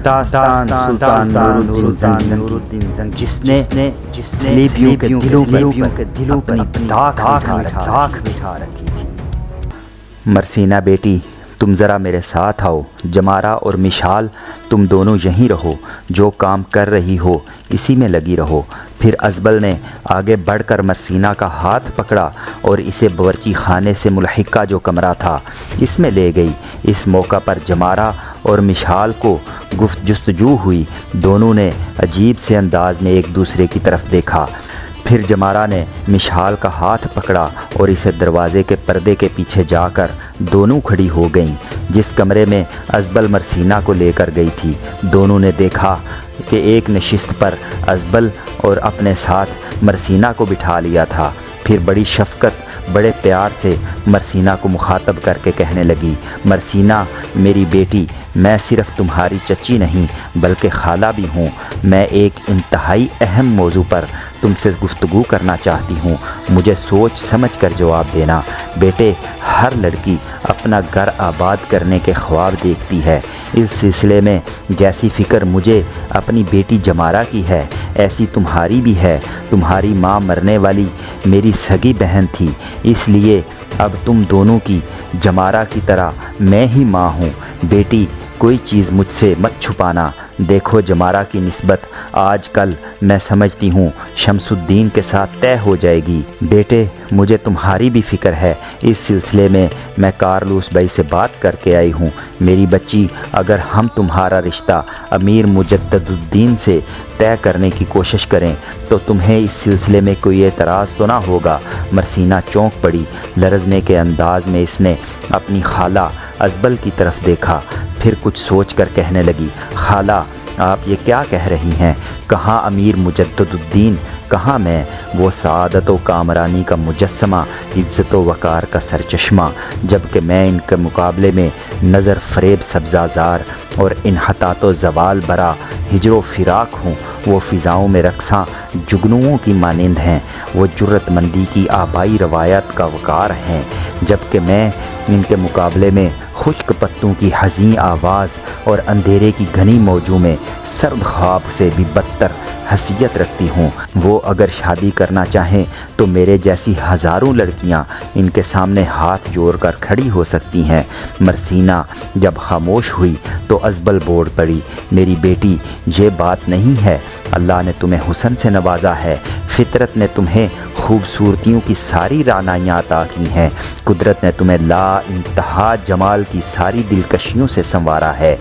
داستان سلطان نور الدین زنگ جس نے سلیبیوں کے دلوں پر اپنی داغ بٹھا رکھی تھی۔ مرسینہ بیٹی، تم ذرا میرے ساتھ آؤ۔ جمارہ اور مشال، تم دونوں یہیں رہو، جو کام کر رہی ہو اسی میں لگی رہو۔ پھر ازبل نے آگے بڑھ کر مرسینہ کا ہاتھ پکڑا اور اسے باورچی خانے سے ملحقہ جو کمرہ تھا اس میں لے گئی۔ اس موقع پر جمارہ اور مشال کو جستجو ہوئی۔ دونوں نے عجیب سے انداز میں ایک دوسرے کی طرف دیکھا۔ پھر جمارہ نے مشال کا ہاتھ پکڑا اور اسے دروازے کے پردے کے پیچھے جا کر دونوں کھڑی ہو گئیں۔ جس کمرے میں ازبل مرسینہ کو لے کر گئی تھی، دونوں نے دیکھا کہ ایک نشست پر ازبل اور اپنے ساتھ مرسینہ کو بٹھا لیا تھا۔ پھر بڑی شفقت، بڑے پیار سے مرسینہ کو مخاطب کر کے کہنے لگی، مرسینہ میری بیٹی، میں صرف تمہاری چچی نہیں بلکہ خالہ بھی ہوں۔ میں ایک انتہائی اہم موضوع پر تم سے گفتگو کرنا چاہتی ہوں، مجھے سوچ سمجھ کر جواب دینا۔ بیٹے، ہر لڑکی اپنا گھر آباد کرنے کے خواب دیکھتی ہے۔ اس سلسلے میں جیسی فکر مجھے اپنی بیٹی جمارہ کی ہے ایسی تمہاری بھی ہے۔ تمہاری ماں مرنے والی میری سگی بہن تھی، اس لیے اب تم دونوں کی جمارہ کی طرح میں ہی ماں ہوں۔ بیٹی، کوئی چیز مجھ سے مت چھپانا۔ دیکھو، جمارہ کی نسبت آج کل میں سمجھتی ہوں شمس الدین کے ساتھ طے ہو جائے گی۔ بیٹے، مجھے تمہاری بھی فکر ہے۔ اس سلسلے میں کارلوس بھائی سے بات کر کے آئی ہوں۔ میری بچی، اگر ہم تمہارا رشتہ امیر مجدد الدین سے طے کرنے کی کوشش کریں تو تمہیں اس سلسلے میں کوئی اعتراض تو نہ ہوگا؟ مرسینہ چونک پڑی۔ لرزنے کے انداز میں اس نے اپنی خالہ ازبل کی طرف دیکھا، پھر کچھ سوچ کر کہنے لگی، خالہ آپ یہ کیا کہہ رہی ہیں؟ کہاں امیر مجدد الدین، کہاں میں، وہ سعادت و کامرانی کا مجسمہ، عزت و وقار کا سرچشمہ، جبکہ میں ان کے مقابلے میں نظر فریب سبزہ زار اور انحطاط و زوال برا ہجر و فراق ہوں۔ وہ فضاؤں میں رقصاں جگنوؤں کی مانند ہیں، وہ جرت مندی کی آبائی روایت کا وقار ہیں، جبکہ میں ان کے مقابلے میں خشک پتوں کی حزین آواز اور اندھیرے کی گھنی موجوں میں سرد خواب سے بھی بدتر حیثیت رکھتی ہوں۔ وہ اگر شادی کرنا چاہیں تو میرے جیسی ہزاروں لڑکیاں ان کے سامنے ہاتھ جوڑ کر کھڑی ہو سکتی ہیں۔ مرسینہ جب خاموش ہوئی تو ازبل بول پڑی، میری بیٹی، یہ بات نہیں ہے۔ اللہ نے تمہیں حسن سے نوازا ہے، فطرت نے تمہیں خوبصورتیوں کی ساری رعنائیاں عطا کی ہیں، قدرت نے تمہیں لا انتہا جمال کی ساری دلکشیوں سے سنوارا ہے۔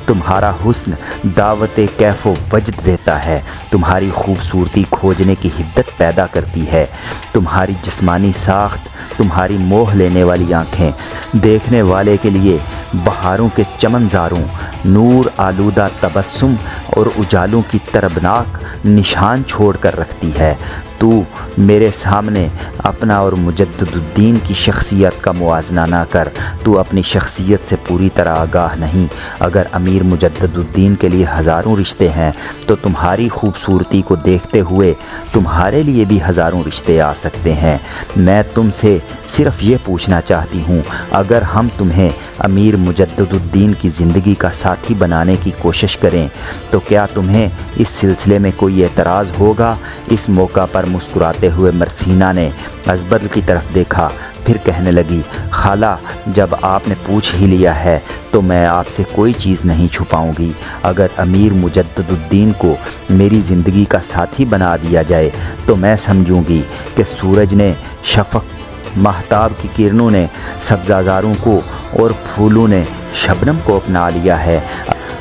تمہارا حسن دعوت کیف و وجد دیتا ہے، تمہاری خوبصورتی کھوجنے کی حدت پیدا کرتی ہے۔ تمہاری جسمانی ساخت، تمہاری موہ لینے والی آنکھیں دیکھنے والے کے لیے بہاروں کے چمنزاروں، نور آلودہ تبسم اور اجالوں کی طربناک نشان چھوڑ کر رکھتی ہے۔ تو میرے سامنے اپنا اور مجدد الدین کی شخصیت کا موازنہ نہ کر، تو اپنی شخصیت سے پوری طرح آگاہ نہیں۔ اگر امیر مجدد الدین کے لیے ہزاروں رشتے ہیں تو تمہاری خوبصورتی کو دیکھتے ہوئے تمہارے لیے بھی ہزاروں رشتے آ سکتے ہیں۔ میں تم سے صرف یہ پوچھنا چاہتی ہوں، اگر ہم تمہیں امیر مجدد الدین کی زندگی کا ساتھی بنانے کی کوشش کریں تو کیا تمہیں اس سلسلے میں کوئی اعتراض ہوگا؟ اس موقع پر مسکراتے ہوئے مرسینہ نے ازبل کی طرف دیکھا، پھر کہنے لگی، خالہ جب آپ نے پوچھ ہی لیا ہے تو میں آپ سے کوئی چیز نہیں چھپاؤں گی۔ اگر امیر مجدد الدین کو میری زندگی کا ساتھی بنا دیا جائے تو میں سمجھوں گی کہ سورج نے شفق، ماہتاب کی کرنوں نے سبزہ زاروں کو اور پھولوں نے شبنم کو اپنا لیا ہے۔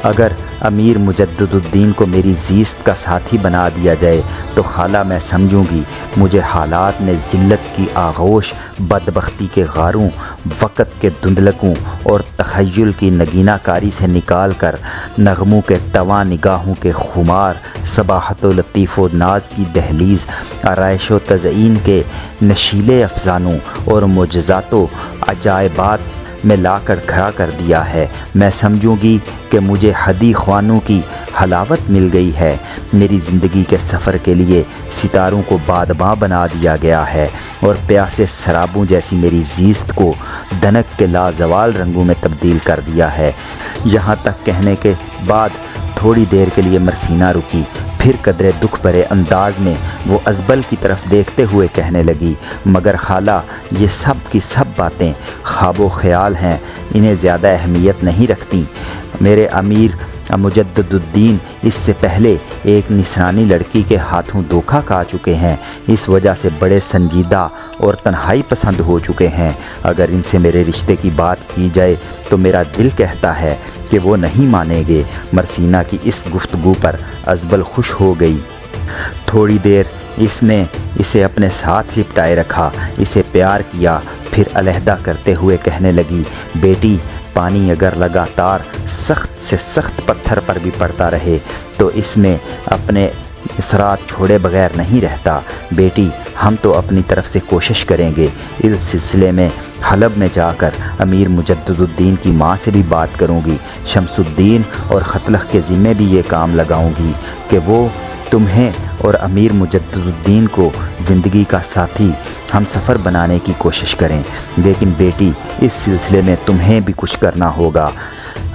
اگر امیر مجدد الدین کو میری زیست کا ساتھی بنا دیا جائے تو خالہ میں سمجھوں گی مجھے حالات نے ذلت کی آغوش، بدبختی کے غاروں، وقت کے دھندلکوں اور تخیل کی نگینہ کاری سے نکال کر نغموں کے تواں نگاہوں کے خمار، صباحت و لطیف و ناز کی دہلیز، آرائش و تزئین کے نشیلے افسانوں اور معجزات و عجائبات میں لا کر کھڑا کر دیا ہے۔ میں سمجھوں گی کہ مجھے حدی خوانوں کی حلاوت مل گئی ہے، میری زندگی کے سفر کے لیے ستاروں کو بادباں بنا دیا گیا ہے اور پیاسے سرابوں جیسی میری زیست کو دنک کے لازوال رنگوں میں تبدیل کر دیا ہے۔ یہاں تک کہنے کے بعد تھوڑی دیر کے لیے مرسینہ رکی، پھر قدرے دکھ بھرے انداز میں وہ ازبل کی طرف دیکھتے ہوئے کہنے لگی، مگر خالہ یہ سب کی سب باتیں خواب و خیال ہیں، انہیں زیادہ اہمیت نہیں رکھتی۔ میرے امیر مجدد الدین اس سے پہلے ایک نصرانی لڑکی کے ہاتھوں دھوکہ کھا چکے ہیں، اس وجہ سے بڑے سنجیدہ اور تنہائی پسند ہو چکے ہیں۔ اگر ان سے میرے رشتے کی بات کی جائے تو میرا دل کہتا ہے کہ وہ نہیں مانیں گے۔ مرسینہ کی اس گفتگو پر ازبل خوش ہو گئی۔ تھوڑی دیر اس نے اسے اپنے ساتھ لپٹائے رکھا، اسے پیار کیا، پھر علیحدہ کرتے ہوئے کہنے لگی، بیٹی پانی اگر لگاتار سخت سے سخت پتھر پر بھی پڑتا رہے تو اس میں اپنے اثرات چھوڑے بغیر نہیں رہتا۔ بیٹی ہم تو اپنی طرف سے کوشش کریں گے، اس سلسلے میں حلب میں جا کر امیر مجدد الدین کی ماں سے بھی بات کروں گی، شمس الدین اور خطلخ کے ذمے بھی یہ کام لگاؤں گی کہ وہ تمہیں اور امیر مجدد الدین کو زندگی کا ساتھی ہم سفر بنانے کی کوشش کریں۔ لیکن بیٹی اس سلسلے میں تمہیں بھی کچھ کرنا ہوگا۔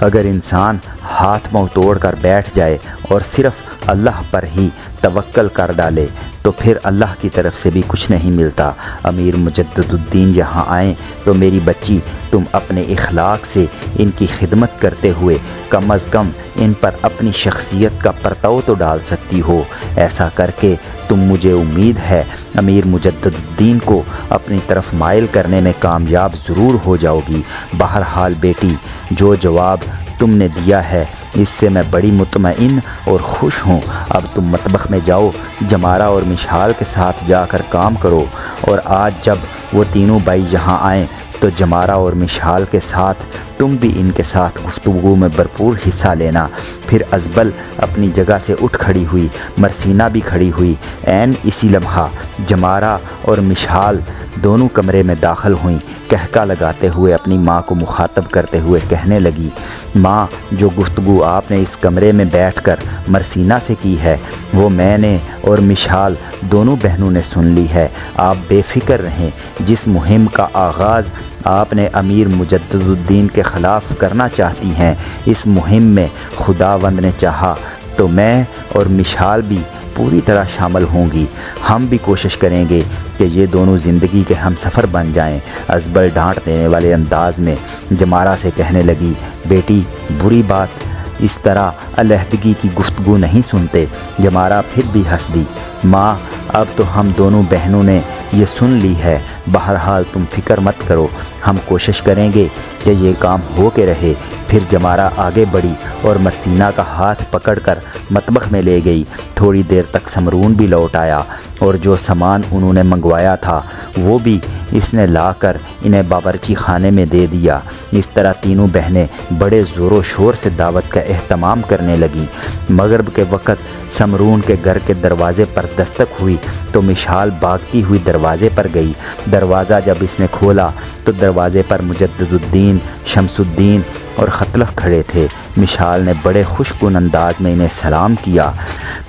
اگر انسان ہاتھ منہ توڑ کر بیٹھ جائے اور صرف اللہ پر ہی توکل کر ڈالے تو پھر اللہ کی طرف سے بھی کچھ نہیں ملتا۔ امیر مجدد الدین یہاں آئیں تو میری بچی تم اپنے اخلاق سے ان کی خدمت کرتے ہوئے کم از کم ان پر اپنی شخصیت کا پرتو تو ڈال سکتی ہو۔ ایسا کر کے تم مجھے امید ہے امیر مجدد الدین کو اپنی طرف مائل کرنے میں کامیاب ضرور ہو جاؤ گی۔ بہرحال بیٹی جو جواب تم نے دیا ہے اس سے میں بڑی مطمئن اور خوش ہوں۔ اب تم مطبخ میں جاؤ، جمارہ اور مشال کے ساتھ جا کر کام کرو، اور آج جب وہ تینوں بھائی یہاں آئیں تو جمارہ اور مشال کے ساتھ تم بھی ان کے ساتھ گفتگو میں بھرپور حصہ لینا۔ پھر ازبل اپنی جگہ سے اٹھ کھڑی ہوئی، مرسینہ بھی کھڑی ہوئی۔ عین اسی لمحہ جمارہ اور مشال دونوں کمرے میں داخل ہوئیں، کہکا لگاتے ہوئے اپنی ماں کو مخاطب کرتے ہوئے کہنے لگی، ماں جو گفتگو آپ نے اس کمرے میں بیٹھ کر مرسینہ سے کی ہے وہ میں نے اور مشال دونوں بہنوں نے سن لی ہے۔ آپ بے فکر رہیں، جس مہم کا آغاز آپ نے امیر مجدد الدین کے خلاف کرنا چاہتی ہیں، اس مہم میں خداوند نے چاہا تو میں اور مشال بھی پوری طرح شامل ہوں گی۔ ہم بھی کوشش کریں گے کہ یہ دونوں زندگی کے ہم سفر بن جائیں۔ ازبل ڈانٹ دینے والے انداز میں جمارہ سے کہنے لگی، بیٹی بری بات اس طرح علیحدگی کی گفتگو نہیں سنتے۔ جمارہ پھر بھی ہنس دی، ماں اب تو ہم دونوں بہنوں نے یہ سن لی ہے، بہرحال تم فکر مت کرو، ہم کوشش کریں گے کہ یہ کام ہو کے رہے۔ پھر جمارہ آگے بڑھی اور مرسینہ کا ہاتھ پکڑ کر مطبخ میں لے گئی۔ تھوڑی دیر تک سمرون بھی لوٹ آیا اور جو سامان انہوں نے منگوایا تھا وہ بھی اس نے لا کر انہیں باورچی خانے میں دے دیا۔ اس طرح تینوں بہنیں بڑے زور و شور سے دعوت کا اہتمام کرنے لگیں۔ مغرب کے وقت سمرون کے گھر کے دروازے پر دستک ہوئی تو مشال بھاگتی ہوئی دروازے پر گئی۔ دروازہ جب اس نے کھولا تو دروازے پر مجدد الدین، شمس الدین اور خطلخ کھڑے تھے۔ مشال نے بڑے خوش کن انداز میں انہیں سلام کیا،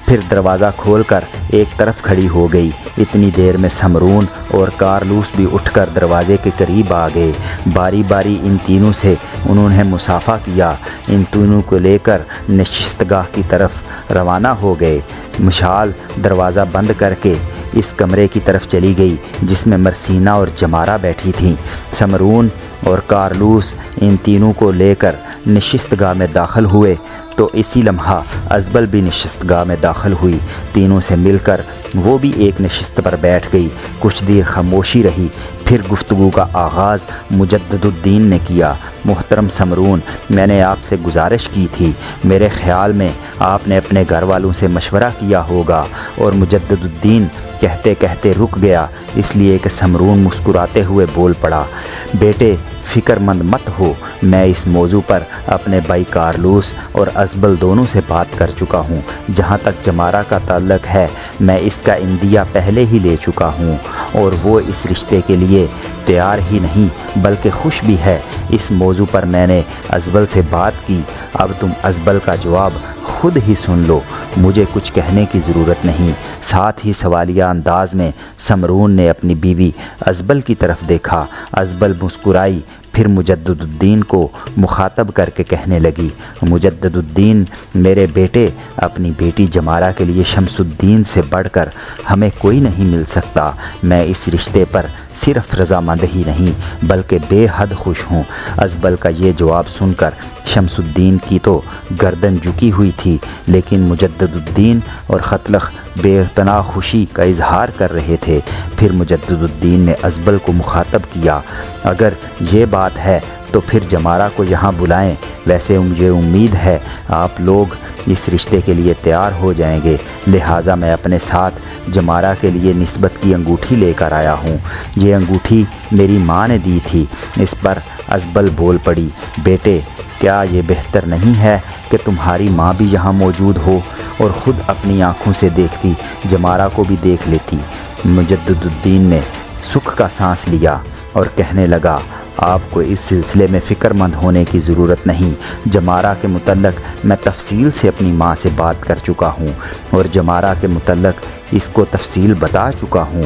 پھر دروازہ کھول کر ایک طرف کھڑی ہو گئی۔ اتنی دیر میں سمرون اور کارلوس بھی اٹھ کر دروازے کے قریب آ گئے۔ باری باری ان تینوں سے انہوں نے مصافحہ کیا، ان تینوں کو لے کر نشستگاہ کی طرف روانہ ہو گئے۔ مشال دروازہ بند کر کے اس کمرے کی طرف چلی گئی جس میں مرسینہ اور جمارہ بیٹھی تھیں۔ سمرون اور کارلوس ان تینوں کو لے کر نشستگاہ میں داخل ہوئے تو اسی لمحہ ازبل بھی نشستگاہ میں داخل ہوئی۔ تینوں سے مل کر وہ بھی ایک نشست پر بیٹھ گئی۔ کچھ دیر خاموشی رہی، پھر گفتگو کا آغاز مجدد الدین نے کیا۔ محترم سمرون، میں نے آپ سے گزارش کی تھی، میرے خیال میں آپ نے اپنے گھر والوں سے مشورہ کیا ہوگا۔ اور مجدد الدین کہتے کہتے رک گیا، اس لیے کہ سمرون مسکراتے ہوئے بول پڑا، بیٹے فکر مند مت ہو، میں اس موضوع پر اپنے بھائی کارلوس اور ازبل دونوں سے بات کر چکا ہوں۔ جہاں تک جمارہ کا تعلق ہے میں اس کا اندیہ پہلے ہی لے چکا ہوں اور وہ اس رشتے کے لیے تیار ہی نہیں بلکہ خوش بھی ہے۔ اس موضوع پر میں نے ازبل سے بات کی، اب تم ازبل کا جواب خود ہی سن لو، مجھے کچھ کہنے کی ضرورت نہیں۔ ساتھ ہی سوالیہ انداز میں سمرون نے اپنی بیوی ازبل کی طرف دیکھا۔ ازبل مسکرائی، پھر مجدد الدین کو مخاطب کر کے کہنے لگی، مجدد الدین میرے بیٹے، اپنی بیٹی جمارہ کے لیے شمس الدین سے بڑھ کر ہمیں کوئی نہیں مل سکتا۔ میں اس رشتے پر صرف رضامند ہی نہیں بلکہ بے حد خوش ہوں۔ ازبل کا یہ جواب سن کر شمس الدین کی تو گردن جھکی ہوئی تھی، لیکن مجدد الدین اور خطلخ بے پناہ خوشی کا اظہار کر رہے تھے۔ پھر مجدد الدین نے ازبل کو مخاطب کیا، اگر یہ بات ہے تو پھر جمارہ کو یہاں بلائیں، ویسے مجھے امید ہے آپ لوگ اس رشتے کے لیے تیار ہو جائیں گے، لہٰذا میں اپنے ساتھ جمارہ کے لیے نسبت کی انگوٹھی لے کر آیا ہوں۔ یہ انگوٹھی میری ماں نے دی تھی۔ اس پر ازبل بول پڑی، بیٹے کیا یہ بہتر نہیں ہے کہ تمہاری ماں بھی یہاں موجود ہو اور خود اپنی آنکھوں سے دیکھتی جمارہ کو بھی دیکھ لیتی۔ مجدد الدین نے سکھ کا سانس لیا اور کہنے لگا، آپ کو اس سلسلے میں فکر مند ہونے کی ضرورت نہیں۔ جمارہ کے متعلق میں تفصیل سے اپنی ماں سے بات کر چکا ہوں اور جمارہ کے متعلق اس کو تفصیل بتا چکا ہوں۔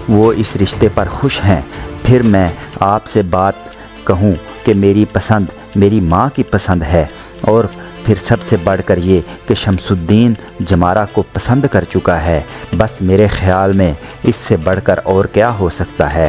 وہ اس رشتے پر خوش ہیں۔ پھر میں آپ سے بات کہوں کہ میری پسند میری ماں کی پسند ہے، اور پھر سب سے بڑھ کر یہ کہ شمس الدین جمارہ کو پسند کر چکا ہے۔ بس میرے خیال میں اس سے بڑھ کر اور کیا ہو سکتا ہے۔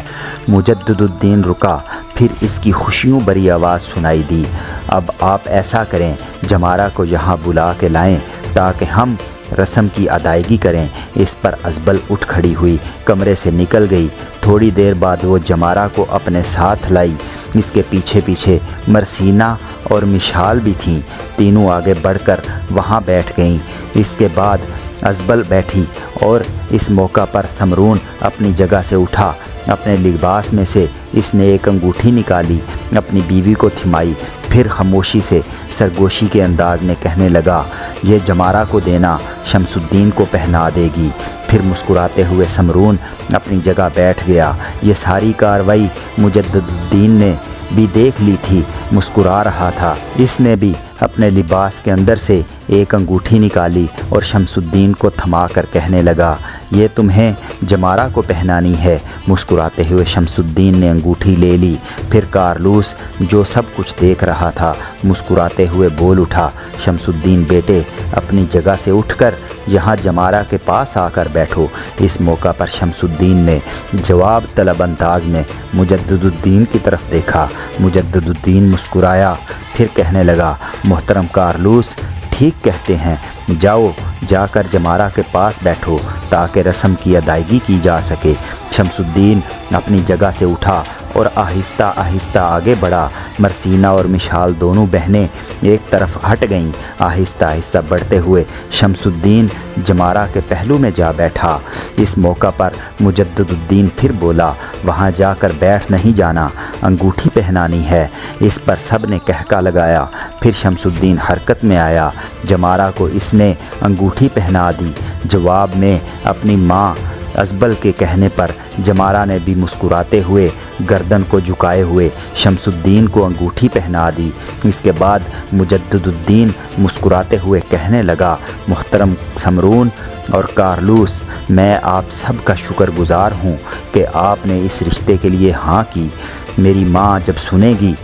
مجدد الدین رکا، پھر اس کی خوشیوں بری آواز سنائی دی، اب آپ ایسا کریں، جمارہ کو یہاں بلا کے لائیں تاکہ ہم رسم کی ادائیگی کریں۔ اس پر ازبل اٹھ کھڑی ہوئی، کمرے سے نکل گئی۔ تھوڑی دیر بعد وہ جمارہ کو اپنے ساتھ لائی۔ اس کے پیچھے پیچھے مرسینہ اور مشال بھی تھیں۔ تینوں آگے بڑھ کر وہاں بیٹھ گئیں۔ اس کے بعد ازبل بیٹھی اور اس موقع پر سمرون اپنی جگہ سے اٹھا۔ اپنے لباس میں سے اس نے ایک انگوٹھی نکالی، اپنی بیوی کو تھمائی، پھر خاموشی سے سرگوشی کے انداز میں کہنے لگا، یہ جمارہ کو دینا، شمس الدین کو پہنا دے گی۔ پھر مسکراتے ہوئے سمرون اپنی جگہ بیٹھ گیا۔ یہ ساری کارروائی مجدد الدین نے بھی دیکھ لی تھی، مسکرا رہا تھا۔ اس نے بھی اپنے لباس کے اندر سے ایک انگوٹھی نکالی اور شمس الدین کو تھما کر کہنے لگا، یہ تمہیں جمارہ کو پہنانی ہے۔ مسکراتے ہوئے شمس الدین نے انگوٹھی لے لی۔ پھر کارلوس جو سب کچھ دیکھ رہا تھا مسکراتے ہوئے بول اٹھا، شمس الدین بیٹے، اپنی جگہ سے اٹھ کر یہاں جمارہ کے پاس آ کر بیٹھو۔ اس موقع پر شمس الدین نے جواب طلب انداز میں مجدد الدین کی طرف دیکھا۔ مجدد الدین مسکرایا، پھر کہنے لگا، محترم کارلوس ٹھیک کہتے ہیں، جاؤ جا کر جمارہ کے پاس بیٹھو تاکہ رسم کی ادائیگی کی جا سکے۔ شمس الدین اپنی جگہ سے اٹھا اور آہستہ آہستہ آگے بڑھا۔ مرسینہ اور مشال دونوں بہنیں ایک طرف ہٹ گئیں۔ آہستہ آہستہ بڑھتے ہوئے شمس الدین جمارہ کے پہلو میں جا بیٹھا۔ اس موقع پر مجدد الدین پھر بولا، وہاں جا کر بیٹھ نہیں جانا، انگوٹھی پہنانی ہے۔ اس پر سب نے کہکا لگایا۔ پھر شمس الدین حرکت میں آیا۔ جمارہ کو اس نے انگوٹھی پہنا دی۔ جواب میں اپنی ماں ازبل کے کہنے پر جمارہ نے بھی مسکراتے ہوئے گردن کو جھکائے ہوئے شمس الدین کو انگوٹھی پہنا دی۔ اس کے بعد مجدد الدین مسکراتے ہوئے کہنے لگا، محترم سمرون اور کارلوس، میں آپ سب کا شکر گزار ہوں کہ آپ نے اس رشتے کے لیے ہاں کی۔ میری ماں جب سنے گی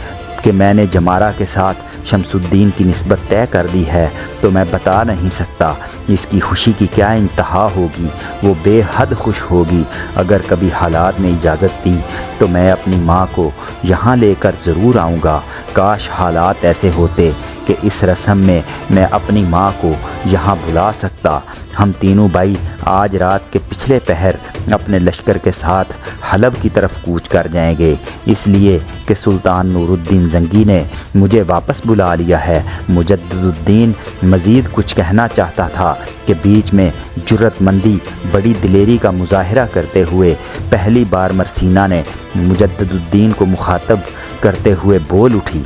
کہ میں نے جمارہ کے ساتھ شمس الدین کی نسبت طے کر دی ہے تو میں بتا نہیں سکتا اس کی خوشی کی کیا انتہا ہوگی۔ وہ بے حد خوش ہوگی۔ اگر کبھی حالات نے اجازت دی تو میں اپنی ماں کو یہاں لے کر ضرور آؤں گا۔ کاش حالات ایسے ہوتے کہ اس رسم میں میں اپنی ماں کو یہاں بلا سکتا۔ ہم تینوں بھائی آج رات کے پچھلے پہر اپنے لشکر کے ساتھ حلب کی طرف کوچ کر جائیں گے، اس لیے کہ سلطان نور الدین زنگی نے مجھے واپس بلا لیا ہے۔ مجدد الدین مزید کچھ کہنا چاہتا تھا کہ بیچ میں جرأت مندی بڑی دلیری کا مظاہرہ کرتے ہوئے پہلی بار مرسینہ نے مجدد الدین کو مخاطب کرتے ہوئے بول اٹھی،